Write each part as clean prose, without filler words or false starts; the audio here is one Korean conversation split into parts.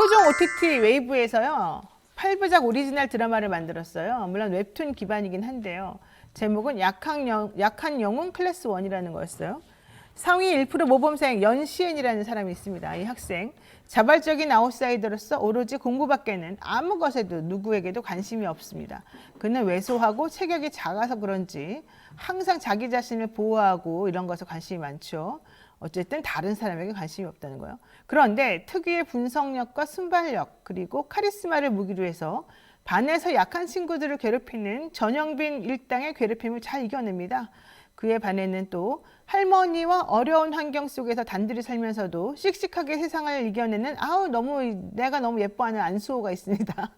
토종 OTT 웨이브에서요 8부작 오리지널 드라마를 만들었어요. 물론 웹툰 기반이긴 한데요. 제목은 약한 영웅 클래스 1이라는 거였어요. 상위 1% 모범생 연시은이라는 사람이 있습니다. 이 학생 자발적인 아웃사이더로서 오로지 공부밖에는 아무 것에도 누구에게도 관심이 없습니다. 그는 왜소하고 체격이 작아서 그런지 항상 자기 자신을 보호하고 이런 것에 관심이 많죠. 어쨌든 다른 사람에게 관심이 없다는 거예요. 그런데 특유의 분석력과 순발력 그리고 카리스마를 무기로 해서 반에서 약한 친구들을 괴롭히는 전영빈 일당의 괴롭힘을 잘 이겨냅니다. 그의 반에는 또 할머니와 어려운 환경 속에서 단둘이 살면서도 씩씩하게 세상을 이겨내는 내가 너무 예뻐하는 안수호가 있습니다.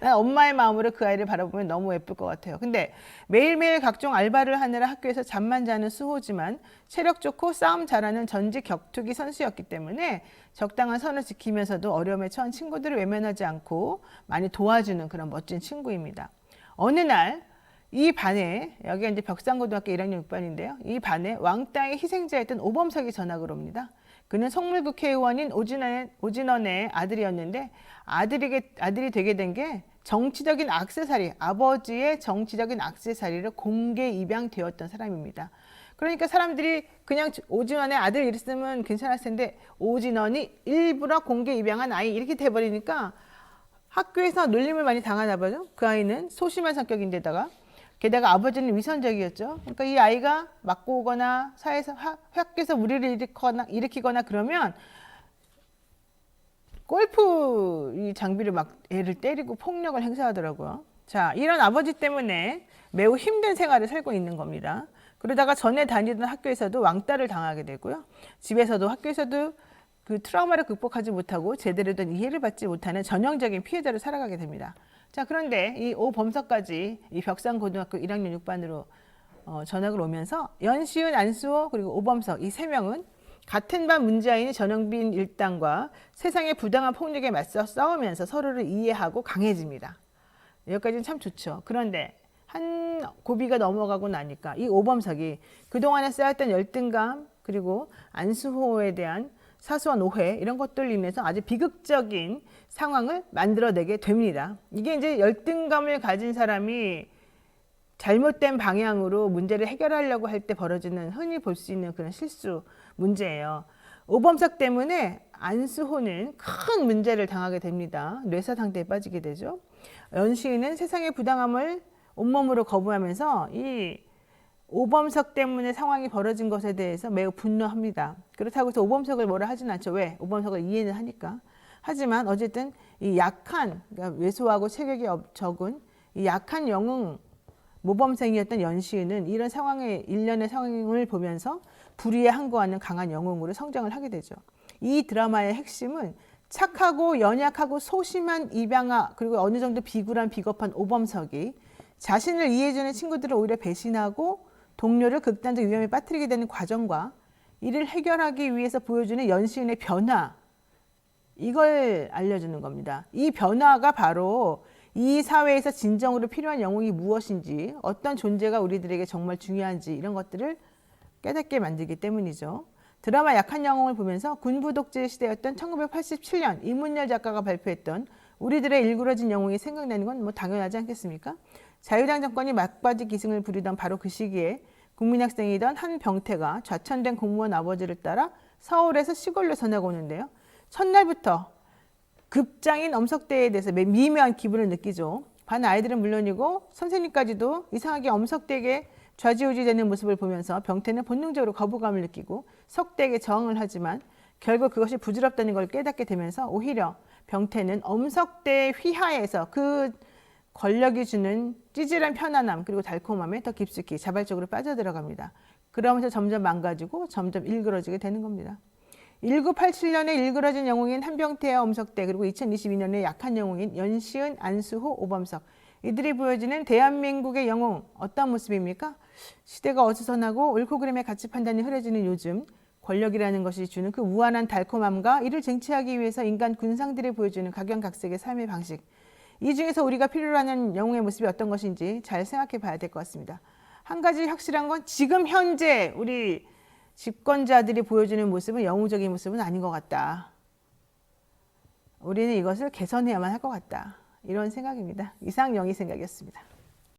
난 엄마의 마음으로 그 아이를 바라보면 너무 예쁠 것 같아요. 근데 매일매일 각종 알바를 하느라 학교에서 잠만 자는 수호지만 체력 좋고 싸움 잘하는 전직 격투기 선수였기 때문에 적당한 선을 지키면서도 어려움에 처한 친구들을 외면하지 않고 많이 도와주는 그런 멋진 친구입니다. 어느 날 이 반에, 여기가 이제 벽산고등학교 1학년 6반인데요. 이 반에 왕따의 희생자였던 오범석이 전학을 옵니다. 그는 성물국회의원인 오진원의 아들이었는데 아들이 되게 된 게 정치적인 액세서리, 아버지의 정치적인 액세서리로 공개 입양되었던 사람입니다. 그러니까 사람들이 그냥 오진원의 아들 이랬으면 괜찮았을 텐데 오진원이 일부러 공개 입양한 아이 이렇게 돼버리니까 학교에서 놀림을 많이 당하나 봐요. 그 아이는 소심한 성격인데다가 게다가 아버지는 위선적이었죠. 그러니까 이 아이가 맞고 오거나 학교에서 무리를 일으키거나 그러면 골프 이 장비를 막 애를 때리고 폭력을 행사하더라고요. 자, 이런 아버지 때문에 매우 힘든 생활을 살고 있는 겁니다. 그러다가 전에 다니던 학교에서도 왕따를 당하게 되고요. 집에서도 학교에서도 그 트라우마를 극복하지 못하고 제대로 된 이해를 받지 못하는 전형적인 피해자로 살아가게 됩니다. 자, 그런데 이 오범석까지 이 벽산고등학교 1학년 6반으로 전학을 오면서 연시은, 안수호 그리고 오범석 이 세 명은 같은 반 문제아인 전영빈 일당과 세상의 부당한 폭력에 맞서 싸우면서 서로를 이해하고 강해집니다. 여기까지는 참 좋죠. 그런데 한 고비가 넘어가고 나니까 이 오범석이 그동안에 쌓였던 열등감 그리고 안수호에 대한 사소한 오해 이런 것들로 인해서 아주 비극적인 상황을 만들어내게 됩니다. 이게 이제 열등감을 가진 사람이 잘못된 방향으로 문제를 해결하려고 할 때 벌어지는 흔히 볼 수 있는 그런 실수 문제예요. 오범석 때문에 안수호는 큰 문제를 당하게 됩니다. 뇌사 상태에 빠지게 되죠. 연시인은 세상의 부당함을 온몸으로 거부하면서 이 오범석 때문에 상황이 벌어진 것에 대해서 매우 분노합니다. 그렇다고 해서 오범석을 뭐라 하진 않죠. 왜? 오범석을 이해는 하니까. 하지만 어쨌든 이 약한, 그러니까 왜소하고 체격이 적은 이 약한 영웅 모범생이었던 연시은은 이런 상황의 일련의 상황을 보면서 불의에 항거하는 강한 영웅으로 성장을 하게 되죠. 이 드라마의 핵심은 착하고 연약하고 소심한 입양아 그리고 어느 정도 비굴한 비겁한 오범석이 자신을 이해해주는 친구들을 오히려 배신하고 동료를 극단적 위험에 빠뜨리게 되는 과정과 이를 해결하기 위해서 보여주는 연시은의 변화 이걸 알려주는 겁니다. 이 변화가 바로 이 사회에서 진정으로 필요한 영웅이 무엇인지 어떤 존재가 우리들에게 정말 중요한지 이런 것들을 깨닫게 만들기 때문이죠. 드라마 약한 영웅을 보면서 군부 독재 시대였던 1987년 이문열 작가가 발표했던 우리들의 일그러진 영웅이 생각나는 건 뭐 당연하지 않겠습니까? 자유당 정권이 막바지 기승을 부리던 바로 그 시기에 국민학생이던 한 병태가 좌천된 공무원 아버지를 따라 서울에서 시골로 전학 오는데요. 첫날부터 급장인 엄석대에 대해서 미묘한 기분을 느끼죠. 반 아이들은 물론이고 선생님까지도 이상하게 엄석대에게 좌지우지되는 모습을 보면서 병태는 본능적으로 거부감을 느끼고 석대에게 저항을 하지만 결국 그것이 부질없다는 걸 깨닫게 되면서 오히려 병태는 엄석대의 휘하에서 그 권력이 주는 찌질한 편안함 그리고 달콤함에 더 깊숙이 자발적으로 빠져들어갑니다. 그러면서 점점 망가지고 점점 일그러지게 되는 겁니다. 1987년에 일그러진 영웅인 한병태와 엄석대 그리고 2022년에 약한 영웅인 연시은, 안수호, 오범석 이들이 보여지는 대한민국의 영웅 어떤 모습입니까? 시대가 어수선하고 옳고 그름의 가치 판단이 흐려지는 요즘 권력이라는 것이 주는 그 무한한 달콤함과 이를 쟁취하기 위해서 인간 군상들이 보여주는 각양각색의 삶의 방식 이 중에서 우리가 필요로 하는 영웅의 모습이 어떤 것인지 잘 생각해 봐야 될 것 같습니다. 한 가지 확실한 건 지금 현재 우리 집권자들이 보여주는 모습은 영웅적인 모습은 아닌 것 같다. 우리는 이것을 개선해야만 할 것 같다. 이런 생각입니다. 이상 영희 생각이었습니다.